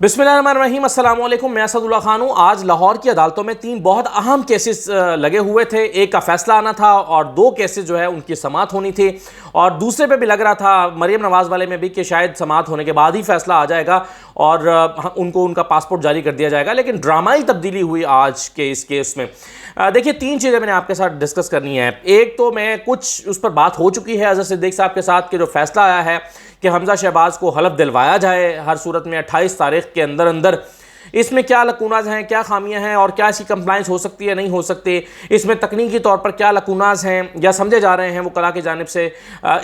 बिस्मिल्लाहिर्रहमानिर्रहीम, अस्सलाम वालेकुम। मैं असदुल्ला खान हूँ। आज लाहौर की अदालतों में 3 बहुत अहम केसेस लगे हुए थे। एक का फैसला आना था और 2 केसेस जो है उनकी समाअत होनी थी, और दूसरे पे भी लग रहा था मरीम नवाज़ वाले में भी कि शायद समाअत होने के बाद ही फैसला आ जाएगा और उनको उनका पासपोर्ट जारी कर दिया जाएगा। लेकिन ड्रामाई तब्दीली हुई आज के इस केस में। देखिए, 3 चीज़ें मैंने आपके साथ डिस्कस करनी है। एक तो मैं कुछ उस पर बात हो चुकी है अज़हर सिद्दीक़ साहब के साथ कि जो फैसला आया है कि हमजा शहबाज को हलफ दिलवाया जाए हर सूरत में 28 तारीख के अंदर अंदर, इसमें क्या लकूनाज हैं, क्या खामियां हैं और क्या इसकी कंप्लाइंस हो सकती है, नहीं हो सकती, इसमें तकनीकी तौर पर क्या लकूनाज हैं या समझे जा रहे हैं वो कला की जानिब से,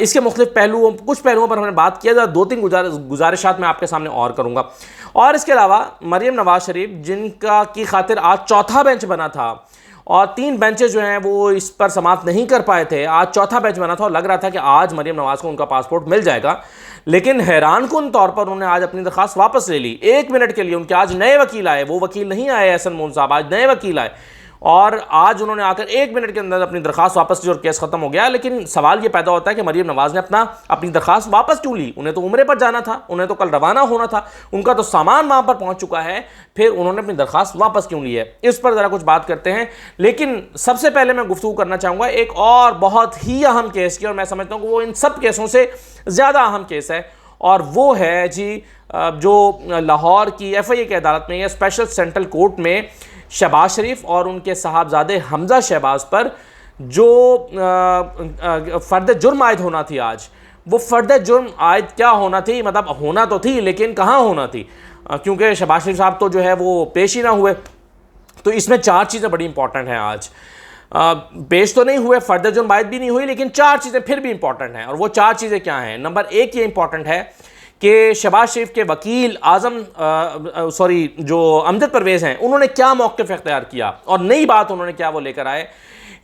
इसके मुख्तलिफ पहलुओं, कुछ पहलुओं पर हमने बात किया था। 2-3 गुजारिशात मैं आपके सामने और करूँगा। और इसके अलावा मरीम नवाज शरीफ, जिनका की खातिर आज चौथा बेंच बना था और 3 बेंचेस जो हैं वो इस पर समाप्त नहीं कर पाए थे, आज चौथा बेंच बना था और लग रहा था कि आज मरीम नवाज को उनका पासपोर्ट मिल जाएगा। लेकिन हैरानकुन तौर पर उन्होंने आज अपनी दरख्वास्त वापस ले ली। 1 मिनट के लिए उनके आज नए वकील आए, वो वकील नहीं आए एहसन मोन साहब, आज नए वकील आए और आज उन्होंने आकर 1 मिनट के अंदर अपनी दरख्वास्त वापस ली और केस खत्म हो गया। लेकिन सवाल ये पैदा होता है कि मरीम नवाज ने अपनी दरख्वास्त वापस क्यों ली? उन्हें तो उम्रे पर जाना था, उन्हें तो कल रवाना होना था, उनका तो सामान वहां पर पहुंच चुका है, फिर उन्होंने अपनी दरख्वास्त वापस क्यों ली है? इस पर ज़रा कुछ बात करते हैं। लेकिन सबसे पहले मैं गुफ्तगू करना चाहूँगा एक और बहुत ही अहम केस की, और मैं समझता हूँ कि वो इन सब केसों से ज़्यादा अहम केस है, और वो है जी जो लाहौर की FIA की अदालत में या स्पेशल सेंट्रल कोर्ट में शहबाज शरीफ और उनके साहबजादे हमजा शहबाज पर जो फ़र्द जुर्म आयद होना थी आज, वो फ़र्द जुर्म आयद क्या होना थी, मतलब होना तो थी लेकिन कहाँ होना थी, क्योंकि शहबाज शरीफ साहब तो जो है वो पेश ही ना हुए। तो इसमें 4 चीज़ें बड़ी इंपॉर्टेंट हैं आज। पेश तो नहीं हुए, फ़र्द जुर्म आयद भी नहीं हुई, लेकिन 4 चीज़ें फिर भी इंपॉर्टेंट हैं। और वो 4 चीज़ें क्या हैं? नंबर 1 ये इंपॉर्टेंट है कि शहबाज शरीफ के वकील जो अमजद परवेज़ हैं, उन्होंने क्या मौक़िफ़ इख्तियार किया और नई बात उन्होंने क्या वो लेकर आए।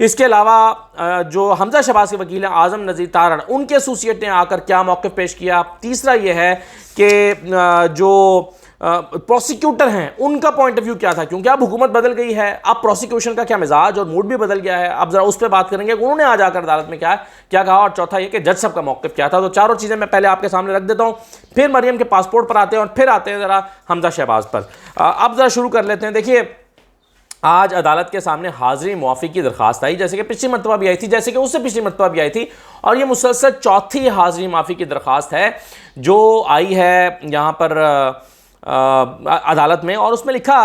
इसके अलावा जो हमजा शहबाज के वकील हैं आज़म नज़ीर तारड़, उनके एसोसिएट ने आकर क्या मौक़िफ़ पेश किया। तीसरा ये है कि जो प्रोसिक्यूटर हैं उनका पॉइंट ऑफ व्यू क्या था, क्योंकि अब हुकूमत बदल गई है, अब प्रोसिक्यूशन का क्या मिजाज और मूड भी बदल गया है। अब जरा उस पर बात करेंगे कि उन्होंने आज आकर अदालत में क्या कहा, और चौथा ये कि जज साहब का मौक़िफ़ क्या था। तो चारों चीज़ें मैं पहले आपके सामने रख देता हूँ, फिर मरियम के पासपोर्ट पर आते हैं और फिर आते हैं ज़रा हमजा शहबाज पर। अब ज़रा शुरू कर लेते हैं। देखिए, आज अदालत के सामने हाज़िरी मुआफ़ी की दरख्वास्त आई, जैसे कि पिछली मरतबा भी आई थी, जैसे कि उससे पिछली मरतबा भी आई थी, और ये मुसलसल चौथी हाज़िरी मुआफ़ी की दरख्वास्त है जो आई है यहाँ पर अदालत में। और उसमें लिखा,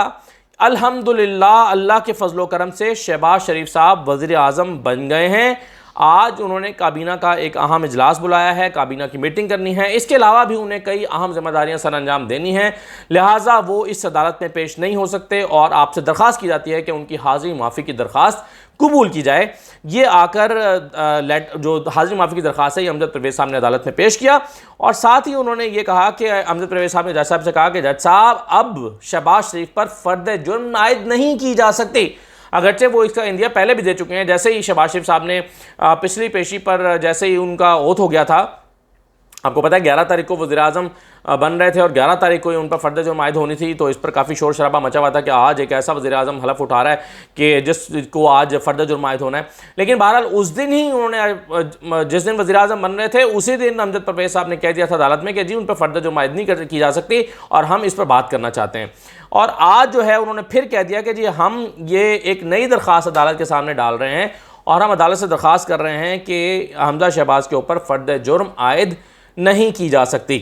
अल्हम्दुलिल्लाह, अल्लाह के फजलो करम से शहबाज शरीफ साहब वज़ीर आज़म बन गए हैं। आज उन्होंने काबीना का एक अहम इजलास बुलाया है, काबीना की मीटिंग करनी है, इसके अलावा भी उन्हें कई अहम जिम्मेदारियां सर अंजाम देनी हैं, लिहाजा वो इस अदालत में पेश नहीं हो सकते और आपसे दरख्वास्त की जाती है कि उनकी हाज़िरी मुआफ़ी की दरख्वास्त कबूल की जाए। ये आकर जो हाज़िरी मुआफ़ी की दरख्वास्त है ये अमजद परवेज़ साहब ने अदालत में पेश किया, और साथ ही उन्होंने ये कहा कि अमजद परवेज़ साहब ने जज साहब से कहा कि जज साहब, अब शहबाज शरीफ पर फ़र्द जुर्म आयद नहीं की जा सकती, अगरचे वो इसका इंदिया पहले भी दे चुके हैं। जैसे ही शहबाज शरीफ साहब ने पिछली पेशी पर जैसे ही उनका ओथ हो गया था, आपको पता है 11 तारीख को वज़ीर आज़म बन रहे थे और 11 तारीख को ही उन पर फ़र्द जुर्म आयद होनी थी, तो इस पर काफ़ी शोर शराबा मचा हुआ था कि आज एक ऐसा वज़ीर आज़म हलफ उठा रहा है कि जिसको आज फ़र्द जुर्म आयद होना है। लेकिन बहरहाल उस दिन ही उन्होंने, जिस दिन वज़ीर आज़म बन रहे थे उसी दिन अमजद परवेज़ साहब ने कह दिया था अदालत में कि जी उन पर फ़र्द जुर्म आयद नहीं की जा सकती और हम इस पर बात करना चाहते हैं। और आज जो है उन्होंने फिर कह दिया कि जी हम ये एक नई दरख्वास्त अदालत के सामने डाल रहे हैं और हम अदालत से दरख्वास्त कर रहे हैं कि हमजा शहबाज के ऊपर फ़र्द जुर्म आयद नहीं की जा सकती,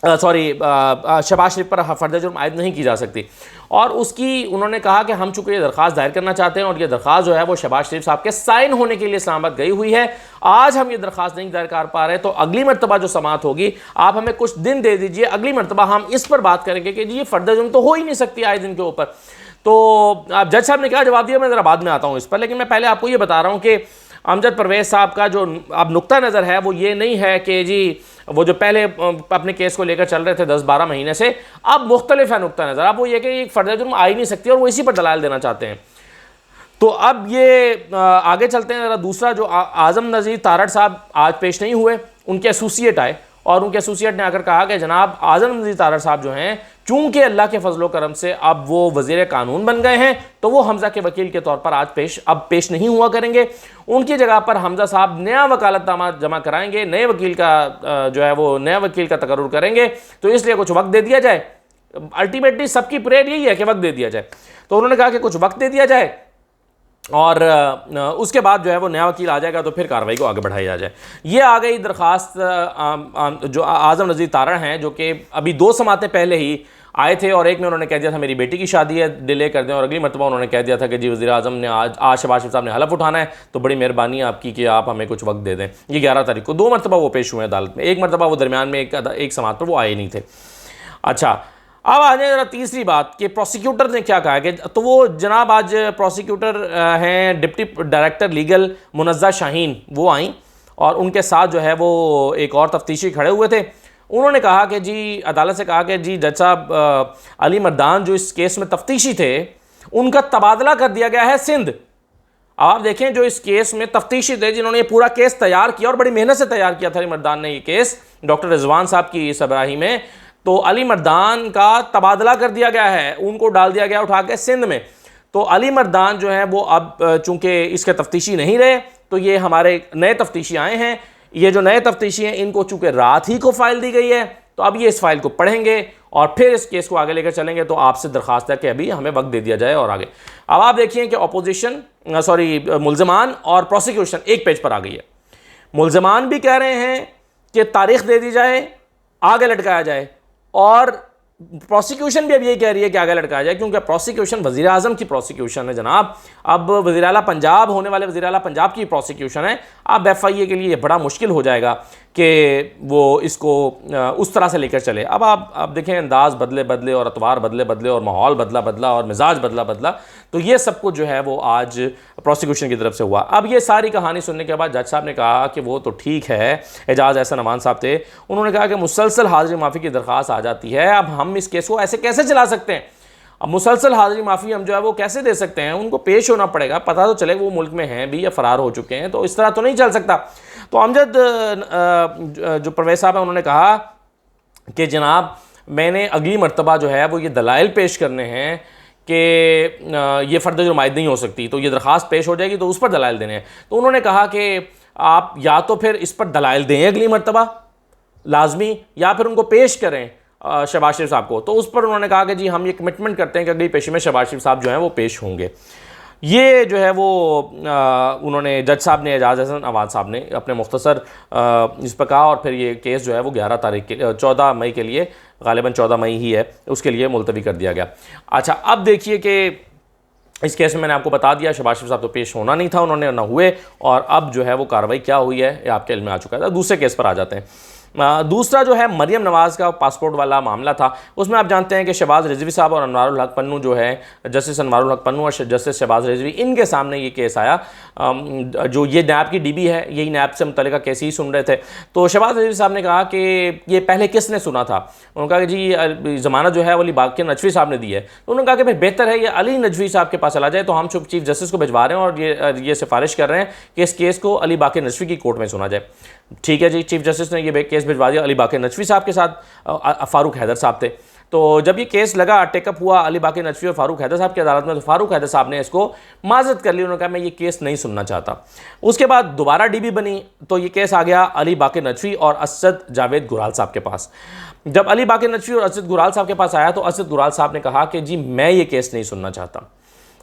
शहबाज शरीफ पर फ़र्द जुर्म आयद नहीं की जा सकती। और उसकी उन्होंने कहा कि हम चूँकि ये दरख्वास्त दायर करना चाहते हैं और ये दरख्वास्त जो है वो शहबाज शरीफ साहब के साइन होने के लिए इस्लामाबाद गई हुई है, आज हम ये दरख्वास्त नहीं दायर कर पा रहे, तो अगली मरतबा जो समाअत होगी आप हमें कुछ दिन दे दीजिए, अगली मरतबा हम इस पर बात करेंगे कि जी ये फ़र्द जुर्म तो हो ही नहीं सकती आए दिन के ऊपर। तो अब जज साहब ने क्या जवाब दिया, मैं ज़रा बाद में आता हूँ इस पर, लेकिन मैं पहले आपको ये बता रहा हूँ कि अमजद परवेज़ साहब का जो अब नुक्ता नज़र है वो ये नहीं है कि जी वो जो पहले अपने केस को लेकर चल रहे थे 10-12 महीने से, अब मुख्तलिफ है नुक्ता नज़र। अब वो ये कि एक फ़र्द जुर्म आ ही नहीं सकती और वो इसी पर दलाल देना चाहते हैं। तो अब ये आगे चलते हैं ज़रा। दूसरा, जो आज़म नज़ीर तारड़ साहब आज पेश नहीं हुए, उनके एसोसिएट आए और उनके एसोसिएट ने आकर कहा कि जनाब आज़म नज़ीर तारड़ साहब जो हैं, चूँकि अल्लाह के फजलो करम से अब वो वज़ीर कानून बन गए हैं, तो वो हमजा के वकील के तौर पर आज पेश नहीं हुआ करेंगे। उनकी जगह पर हमजा साहब नया वकालतनामा जमा कराएंगे, नए वकील का जो है वो नया वकील का तकर्रुर करेंगे, तो इसलिए कुछ वक्त दे दिया जाए। अल्टीमेटली सबकी प्रेयर यही है कि वक्त दे दिया जाए। तो उन्होंने कहा कि कुछ वक्त दे दिया जाए और उसके बाद जो है वो नया वकील आ जाएगा तो फिर कार्रवाई को आगे बढ़ाया जाए। ये आ गई दरख्वास्त जो आज़म नज़ीर तारण हैं, जो कि अभी 2 समातें पहले ही आए थे और एक में उन्होंने कह दिया था मेरी बेटी की शादी है, डिले कर दें, और अगली मरतबा उन्होंने कह दिया था कि जी वज़ीर आज़म ने आज शहबाज शरीफ साहब ने हलफ उठाना है तो बड़ी मेहरबानी आपकी कि आप हमें कुछ वक्त दे दें। ये 11 तारीख को 2 मरतबा वो पेश हुए हैं अदालत में, एक मरतबा वो दरमियान में एक समात पर वो आए नहीं थे। अच्छा, अब आ जाए जरा तीसरी बात कि प्रोसिक्यूटर ने क्या कहा कि तो वो जनाब आज प्रोसिक्यूटर हैं deputy director legal Munazza Shaheen, वो आई और उनके साथ जो है वो एक और तफ्तीशी खड़े हुए थे। उन्होंने कहा कि जी अदालत से कहा कि जी जज साहब अली मर्दान जो इस केस में तफ्तीशी थे उनका तबादला कर दिया गया है सिंध। अब आप देखें जो इस केस में तफ्तीशी थे जिन्होंने ये पूरा केस तैयार किया और बड़ी मेहनत से तैयार किया था अली मर्दान ने ये केस डॉक्टर रिजवान साहब की सरबराही में, तो अली मर्दान का तबादला कर दिया गया है, उनको डाल दिया गया उठा के सिंध में। तो अली मर्दान जो है वो अब चूंकि इसके तफ्तीशी नहीं रहे तो ये हमारे नए तफ्तीशी आए हैं। ये जो नए तफ्तीशी हैं इनको चूंकि रात ही को फाइल दी गई है तो अब ये इस फाइल को पढ़ेंगे और फिर इस केस को आगे लेकर चलेंगे। तो आपसे दरख्वास्त है कि अभी हमें वक्त दे दिया जाए और आगे। अब आप देखिए कि अपोजिशन मुल्ज़िमान और प्रोसिक्यूशन एक पेज पर आ गई है। मुल्ज़िमान भी कह रहे हैं कि तारीख दे दी जाए, आगे लटकाया जाए, और प्रोसिक्यूशन भी अब यही कह रही है कि आगे लटकाया जाए क्योंकि प्रोसिक्यूशन वज़ीर आज़म की प्रोसिक्यूशन है जनाब। अब वज़ीर आला पंजाब होने वाले वज़ीर आला पंजाब की प्रोसिक्यूशन है। अब FIA के लिए ये बड़ा मुश्किल हो जाएगा कि वो इसको उस तरह से लेकर चले। अब आप देखें अंदाज बदले बदले और अतवार बदले बदले और माहौल बदला बदला और मिजाज बदला बदला, तो ये सब कुछ जो है वो आज प्रोसिक्यूशन की तरफ से हुआ। अब ये सारी कहानी सुनने के बाद जज साहब ने कहा कि वो तो ठीक है, एजाज़ एहसन अमान साहब थे, उन्होंने कहा कि मुसलसल हाज़िरी माफ़ी की दरख्वास्त आ जाती है, अब हम इस केस को ऐसे कैसे चला सकते हैं। अब मुसलसल हाज़िरी माफ़ी हम जो है वो कैसे दे सकते हैं, उनको पेश होना पड़ेगा, पता तो चले वो मुल्क में हैं भी या फ़रार हो चुके हैं, तो इस तरह तो नहीं चल सकता। तो अमजद जो परवेज़ साहब हैं उन्होंने कहा कि जनाब मैंने अगली मरतबा जो है वो ये दलाइल पेश करने हैं कि ये फ़र्द जुर्मायत नहीं हो सकती, तो ये दरख्वास्त पेश हो जाएगी तो उस पर दलाइल देने हैं। तो उन्होंने कहा कि आप या तो फिर इस पर दलाइल दें अगली मरतबा लाजमी, या फिर उनको पेश करें शहबाज शरीफ साहब को। तो उस पर उन्होंने कहा कि जी हम ये कमिटमेंट करते हैं कि अगली पेशी में शहबाज शरीफ साहब जो हैं वो पेश होंगे। ये जो है वो उन्होंने जज साहब ने एजाज़ एहसन अवान साहब ने अपने मुख्तसर इस पर कहा और फिर ये केस जो है वो 11 तारीख के 14 मई के लिए, गालिबन 14 मई ही है, उसके लिए मुलतवी कर दिया गया। अच्छा, अब देखिए कि इस केस में मैंने आपको बता दिया शहबाज शरीफ साहब तो पेश होना नहीं था, उन्होंने ना हुए, और अब जो है वो कार्रवाई क्या हुई है ये आपके इल्म में आ चुका है। दूसरे केस पर आ जाते हैं। दूसरा जो है मरियम नवाज़ का पासपोर्ट वाला मामला था, उसमें आप जानते हैं कि शहबाज रिजवी साहब और अनवारुल हक पन्नू जो है, जस्टिस अनवारुल हक पन्नू और जस्टिस शहबाज रिजवी, इनके सामने ये केस आया। जो ये नैब की DB है, यही नैब से मुतल्लिका केस ही सुन रहे थे। तो शहबाज रिजवी साहब ने कहा कि ये पहले किसने सुना था, उन्होंने कहा कि जी ज़मानत जो है वो अली बाक़ी नजवी साहब ने दी है। तो उन्होंने कहा कि फिर बेहतर है ये अली नजवी साहब के पास चला जाए, तो हम चीफ जस्टिस को भिजवा रहे हैं और ये सिफारिश कर रहे हैं कि इस केस को अली बाक़ी नजवी की कोर्ट में सुना जाए। ठीक है जी, चीफ जस्टिस ने ये केस भिजवा दिया अली बाक़ी नजवी साहब के साथ। फ़ारूक हैदर साहब थे। तो जब ये केस लगा, टेकअप हुआ अली बाक़ी नजवी और फ़ारूक हैदर साहब की अदालत में, तो फ़ारूक हैदर साहब ने इसको माज़रत कर ली, उन्होंने कहा मैं ये केस नहीं सुनना चाहता। उसके बाद दोबारा DB बनी तो ये केस आ गया अली बाक़ी नजवी और असद जावेद गुराल साहब के पास। जब अली बाक़ी नजवी और असद गुराल साहब के पास आया तो असद गुराल साहब ने कहा कि जी मैं ये केस नहीं सुनना चाहता,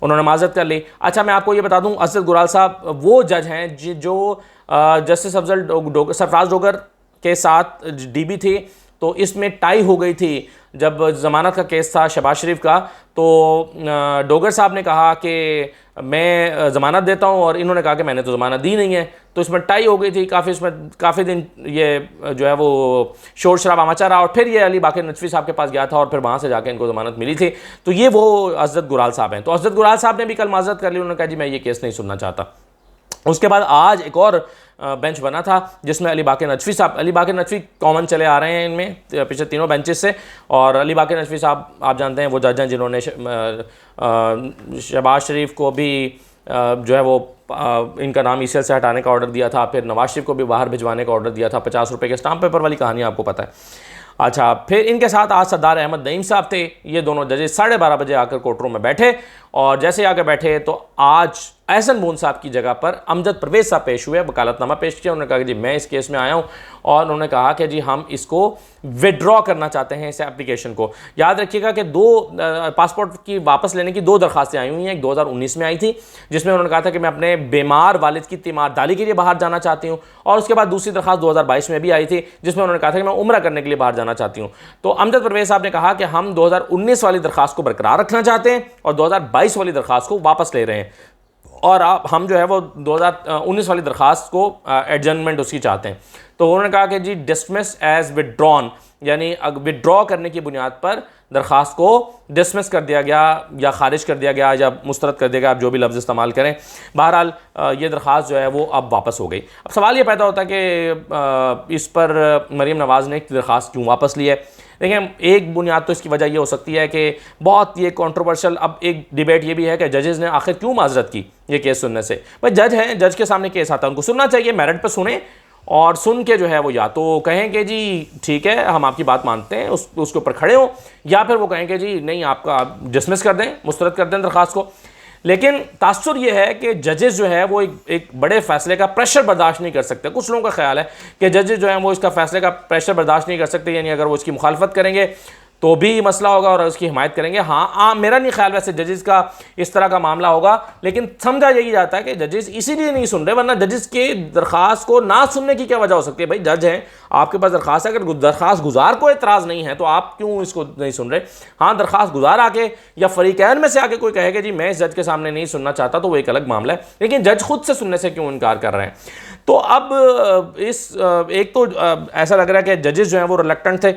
उन्होंने माज़रत कर ली। अच्छा, मैं आपको ये बता दूं, असद गुराल साहब वो जज हैं जो जस्टिस अफजल सरफराज डोगर के साथ DB थे। तो इसमें टाई हो गई थी जब ज़मानत का केस था शहबाज शरीफ का, तो डोगर साहब ने कहा कि मैं ज़मानत देता हूं और इन्होंने कहा कि मैंने तो ज़मानत दी नहीं है। तो इसमें टाई हो गई थी, काफ़ी दिन ये जो है वो शोर शराबा मचा रहा, और फिर ये अली बाक़ी नजवी साहब के पास गया था और फिर वहाँ से जाके इनको ज़मानत मिली थी। तो ये वो असद गुराल साहब हैं। तो असद गुराल साहब ने भी कल माज़रत कर ली, उन्होंने कहा जी मैं ये केस नहीं सुनना चाहता। उसके बाद आज एक और बेंच बना था जिसमें अली बाक़ी नजवी साहब, अली बाक़ी नजवी कॉमन चले आ रहे हैं इनमें पिछले तीनों बेंचेस से, और अली बाक़ी नजवी साहब आप जानते हैं वो जज हैं जिन्होंने शहबाज शरीफ को भी जो है वो इनका नाम ECL से हटाने का ऑर्डर दिया था, फिर नवाज शरीफ को भी बाहर भिजवाने का ऑर्डर दिया था, 50 रुपये के स्टाम्प पेपर वाली कहानी आपको पता है। अच्छा, फिर इनके साथ आज सरदार अहमद नईम साहब थे। ये दोनों जजेस 12:30 बजे आकर कोर्ट रूम में बैठे और जैसे आके बैठे तो आज एहसन मून साहब की जगह पर अमजद परवेज साहब पेश हुए, वकालतनामा पेश किया। उन्होंने कहा कि जी मैं इस केस में आया हूँ और उन्होंने कहा कि जी हम इसको विड्रॉ करना चाहते हैं, इस एप्लीकेशन को। याद रखिएगा कि पासपोर्ट की वापस लेने की 2 दरखास्तें आई हुई हैं। एक 2019 में आई थी जिसमें उन्होंने कहा था कि मैं अपने बीमार वालिद की तीमारदारी के लिए बाहर जाना चाहती हूँ, और उसके बाद दूसरी दरखास्त 2022 में भी आई थी जिसमें उन्होंने कहा था कि मैं उम्रा करने के लिए बाहर जाना चाहती हूँ। तो अमजद परवेज साहब ने कहा कि हम 2019 वाली दरखास्त को बरकरार रखना चाहते हैं और 2022 वाली दरखास्त को वापस ले रहे हैं, और हम जो है वो 2019 वाली दरखास्त को एडजमेंट उसकी चाहते हैं। तो उन्होंने कहा कि जी डिसमिस एज विड्रॉन, यानी विड्रॉ करने की बुनियाद पर दरखास्त को डिसमिस कर दिया गया या खारिज कर दिया गया या मुस्तरद कर दिया गया, आप जो भी लफ्ज़ इस्तेमाल करें। बहरहाल ये दरखास्त जो है वो अब वापस हो गई। अब सवाल ये पैदा होता है कि इस पर मरीम नवाज़ ने दरखास्त क्यों वापस ली है। देखिए, एक बुनियाद तो इसकी वजह ये हो सकती है कि बहुत ये कंट्रोवर्शियल, अब एक डिबेट ये भी है कि जजेस ने आखिर क्यों माजरत की ये केस सुनने से। भाई जज हैं, जज के सामने केस आता है, उनको सुनना चाहिए, मेरिट पर सुने और सुन के जो है वो या तो कहें कि जी ठीक है हम आपकी बात मानते हैं, उसके ऊपर खड़े हों, या फिर वो कहें कि जी नहीं आपका डिसमिस कर दें, मुस्तरद कर दें दरखास्त को। लेकिन तासुर ये है कि जजेस जो है वो एक बड़े फैसले का प्रेशर बर्दाश्त नहीं कर सकते। कुछ लोगों का ख्याल है कि जजेस जो हैं वो इसका फैसले का प्रेशर बर्दाश्त नहीं कर सकते, यानी अगर वो इसकी मुखालफत करेंगे तो भी मसला होगा और उसकी हिमायत करेंगे। हाँ, मेरा नहीं ख्याल वैसे जजेस का इस तरह का मामला होगा, लेकिन समझा यही जाता है कि जजेस इसीलिए नहीं सुन रहे, वरना जजेस के दरखास्त को ना सुनने की क्या वजह हो सकती है। भाई जज हैं, आपके पास दरखास्त है, अगर दरखास्त गुजार को एतराज़ नहीं है तो आप क्यों इसको नहीं सुन रहे। हाँ, दरखास्त गुजार आके या फरीकैन में से आके कोई कहे कि जी मैं इस जज के सामने नहीं सुनना चाहता, तो वो एक अलग मामला है, लेकिन जज खुद से सुनने से क्यों इनकार कर रहे हैं। तो अब एक तो ऐसा लग रहा है कि जजेस जो हैं वो रिलक्टेंट थे।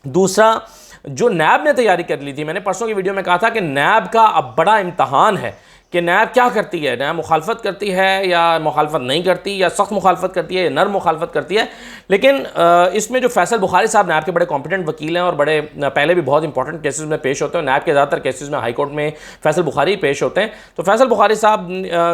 दूसरा, जो नैब ने तैयारी कर ली थी, मैंने परसों की वीडियो में कहा था कि नैब का अब बड़ा इम्तहान है कि नैब क्या करती है, नैब मुखालफत करती है या मुखालफत नहीं करती, या सख्त मुखालफत करती है या नर्म मुखालफत करती है। लेकिन इसमें जो फैसल बुखारी साहब नैब के बड़े कॉम्पिटेंट वकील हैं और बड़े पहले भी बहुत इंपॉर्टेंट केसेस में पेश होते हैं, नैब के ज़्यादातर केसेस में हाई कोर्ट में फैसल बुखारी पेश होते हैं। तो फैसल बुखारी साहब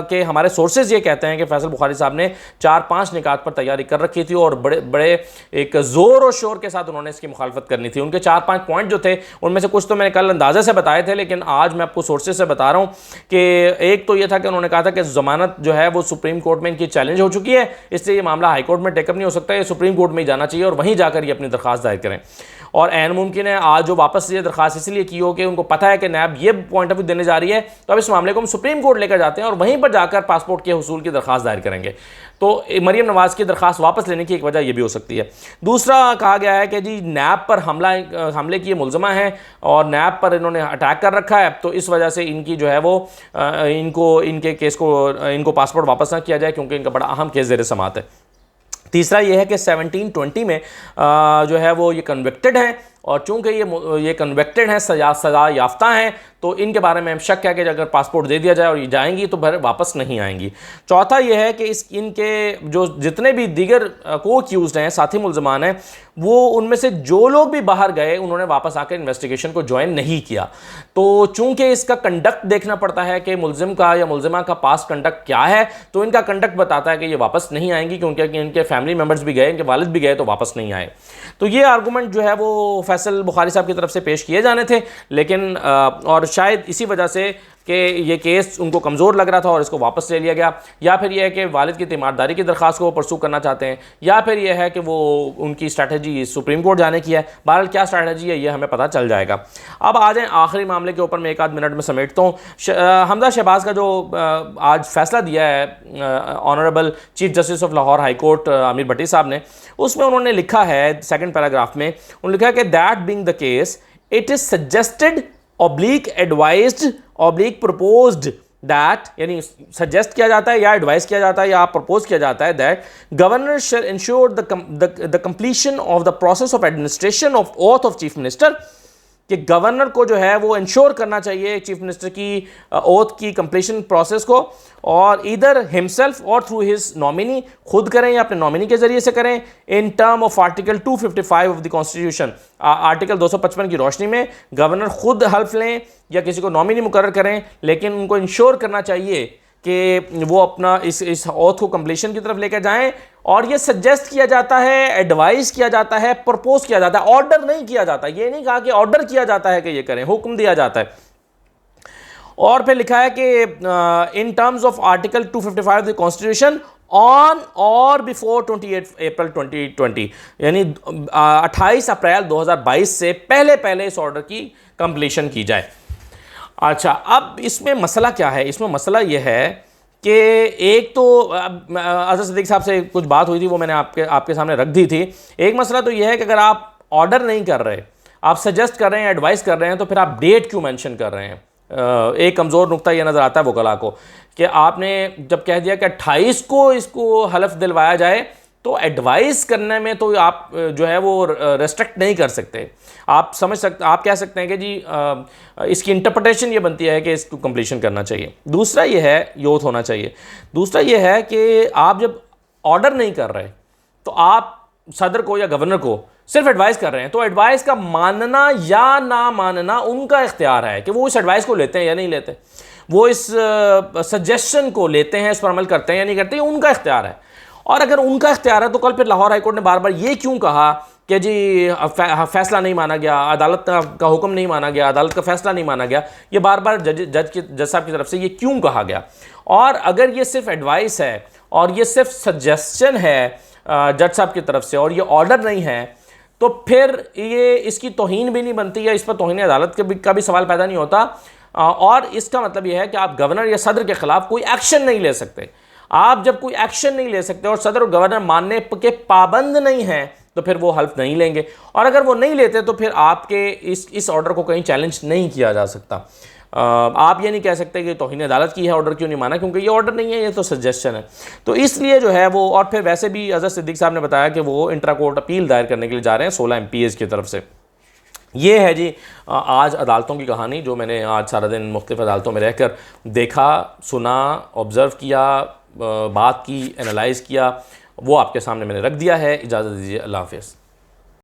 के हमारे सोर्सेज ये कहते हैं कि फैसल बुखारी साहब ने 4-5 निकात पर तैयारी कर रखी थी और बड़े एक ज़ोर और शोर के साथ उन्होंने इसकी मुखालफत करनी थी। उनके 4-5 पॉइंट जो थे उनमें से कुछ तो मैंने कल अंदाजे से बताए थे, लेकिन आज मैं आपको सोर्सेज से बता रहा हूँ कि एक तो ये था कि उन्होंने कहा था कि जमानत जो है वो सुप्रीम कोर्ट में इनकी चैलेंज हो चुकी है, इसलिए ये मामला हाई कोर्ट में टेकअप नहीं हो सकता, ये सुप्रीम कोर्ट में ही जाना चाहिए और वहीं जाकर ये अपनी दरखास्त दायर करें। और ऐन मुमकिन है आज जो वापस ये दरखास्त इसलिए की हो कि उनको पता है कि नैब ये पॉइंट ऑफ व्यू देने जा रही है, तो अब इस मामले को हम सुप्रीम कोर्ट लेकर जाते हैं और वहीं पर जाकर पासपोर्ट के हुसूल की दरखास्त दायर करेंगे। तो मरीम नवाज़ की दरखास्त वापस लेने की एक वजह यह भी हो सकती है। दूसरा, कहा गया है कि जी नैब पर हमले की मुलजमा है और नैब पर इन्होंने अटैक कर रखा है, तो इस वजह से इनकी जो है वो इनके केस को इनको पासपोर्ट वापस ना किया जाए, क्योंकि इनका बड़ा अहम केस ज़ेर समात है। तीसरा यह है कि 1720 में जो है वो ये कन्विक्टेड हैं, और चूंकि ये कन्विक्टेड हैं, सजा याफ्ता हैं, तो इनके बारे में हम शक है कि अगर पासपोर्ट दे दिया जाए और ये जाएंगी तो फिर वापस नहीं आएंगी। चौथा ये है कि इनके जो जितने भी दीगर को एक्यूज्ड हैं, साथी मुल्ज़मान हैं, वो उनमें से जो लोग भी बाहर गए उन्होंने वापस आकर इन्वेस्टिगेशन को ज्वाइन नहीं किया। तो चूंकि इसका कंडक्ट देखना पड़ता है कि मुल्ज़िम का या मुल्ज़िमा का पास कंडक्ट क्या है, तो इनका कंडक्ट बताता है कि ये वापस नहीं आएंगी, क्योंकि इनके फैमिली मेम्बर्स भी गए, इनके वालिद भी गए तो वापस नहीं आए। तो ये आर्गूमेंट जो है वो फैसल बुखारी साहब की तरफ से पेश किए जाने थे, लेकिन और शायद इसी वजह से कि ये केस उनको कमज़ोर लग रहा था और इसको वापस ले लिया गया, या फिर यह है कि वालिद की तीमारदारी की दरख्वास्त को वो परसू करना चाहते हैं, या फिर यह है कि वो उनकी स्ट्रैटेजी सुप्रीम कोर्ट जाने की है। बहरहाल क्या स्ट्रैटेजी है ये हमें पता चल जाएगा। अब आ जाएँ आखिरी मामले के ऊपर, मैं 1 आध मिनट में समेटता हूँ। हमजा शहबाज का जो आज फैसला दिया है honourable chief justice of Lahore high court Aamir Bhatti sahab ने, उसमें उन्होंने लिखा है सेकंड पैराग्राफ में, उन्होंने लिखा है कि that being the case it is suggested oblique advised oblique proposed that, यानी सजेस्ट किया जाता है या एडवाइस किया जाता है या प्रपोज किया जाता है that governor shall ensure the completion of the process of administration of oath of chief minister, कि गवर्नर को जो है वो इंश्योर करना चाहिए चीफ मिनिस्टर की ओथ की कंप्लीशन प्रोसेस को, और इधर हिमसेल्फ और थ्रू हिज नॉमिनी, खुद करें या अपने नॉमिनी के जरिए से करें, in term of article 255 of the constitution, article 255 की रोशनी में गवर्नर खुद हल्फ लें या किसी को नॉमिनी मुकर्रर करें, लेकिन उनको इंश्योर करना चाहिए कि वो अपना इस ओथ को कंप्लीशन की तरफ लेकर जाएं। और ये सजेस्ट किया जाता है, एडवाइस किया जाता है, प्रपोज किया जाता है, ऑर्डर नहीं किया जाता। ये नहीं कहा कि ऑर्डर किया जाता है कि ये करें, हुक्म दिया जाता है। और फिर लिखा है कि in terms of article 255 the constitution on और बिफोर 28 अप्रैल 2020, यानी 28 अप्रैल 2022 से पहले पहले इस ऑर्डर की कंप्लीशन की जाए। अच्छा, अब इसमें मसला क्या है? इसमें मसला यह है कि एक तो अजहर सिद्दीकी साहब से कुछ बात हुई थी, वो मैंने आपके सामने रख दी थी। एक मसला तो यह है कि अगर आप ऑर्डर नहीं कर रहे, आप सजेस्ट कर रहे हैं, एडवाइस कर रहे हैं, तो फिर आप डेट क्यों मेंशन कर रहे हैं? एक कमज़ोर नुक्ता यह नज़र आता है वकला को कि आपने जब कह दिया कि 28 को इसको हलफ दिलवाया जाए, तो एडवाइस करने में तो आप जो है वो रेस्ट्रिक्ट नहीं कर सकते। आप कह सकते हैं कि जी इसकी इंटरप्रिटेशन ये बनती है कि इसको कंप्लीशन करना चाहिए। दूसरा ये है यूथ होना चाहिए। दूसरा ये है कि आप जब ऑर्डर नहीं कर रहे, तो आप सदर को या गवर्नर को सिर्फ एडवाइस कर रहे हैं, तो एडवाइस का मानना या ना मानना उनका इख्तियार है कि वो इस एडवाइस को लेते हैं या नहीं लेते, वो इस सजेशन को लेते हैं, इस पर अमल करते हैं या नहीं करते, ये उनका इख्तियार है। और अगर उनका इख्तियार है तो कल फिर लाहौर हाईकोर्ट ने बार बार ये क्यों कहा कि जी फैसला नहीं माना गया, अदालत का हुक्म नहीं माना गया, अदालत का फैसला नहीं माना गया, ये बार बार जज साहब की तरफ से ये क्यों कहा गया? और अगर ये सिर्फ एडवाइस है और ये सिर्फ सजेशन है जज साहब की तरफ से और ये ऑर्डर नहीं है, तो फिर ये इसकी तौहीन भी नहीं बनती, या इस पर तौहीन अदालत का भी सवाल पैदा नहीं होता। और इसका मतलब यह है कि आप गवर्नर या सदर के खिलाफ कोई एक्शन नहीं ले सकते। आप जब कोई एक्शन नहीं ले सकते और सदर और गवर्नर मानने के पाबंद नहीं हैं, तो फिर वो हल्फ नहीं लेंगे, और अगर वो नहीं लेते तो फिर आपके इस ऑर्डर को कहीं चैलेंज नहीं किया जा सकता। आप ये नहीं कह सकते कि तौहीन अदालत की है, ऑर्डर क्यों नहीं माना, क्योंकि ये ऑर्डर नहीं है, ये तो सजेशन है। तो इसलिए जो है वो, और फिर वैसे भी अजहर सिद्दीकी साहब ने बताया कि वो इंट्रा कोर्ट अपील दायर करने के लिए जा रहे हैं 16 MPs की तरफ से। ये है जी आज अदालतों की कहानी, जो मैंने आज सारा दिन मुख्तलिफ अदालतों में रहकर देखा, सुना, ऑब्ज़र्व किया, बात की, एनालाइज़ किया, वो आपके सामने मैंने रख दिया है। इजाज़त दीजिए, अल्लाह हाफ़िज़।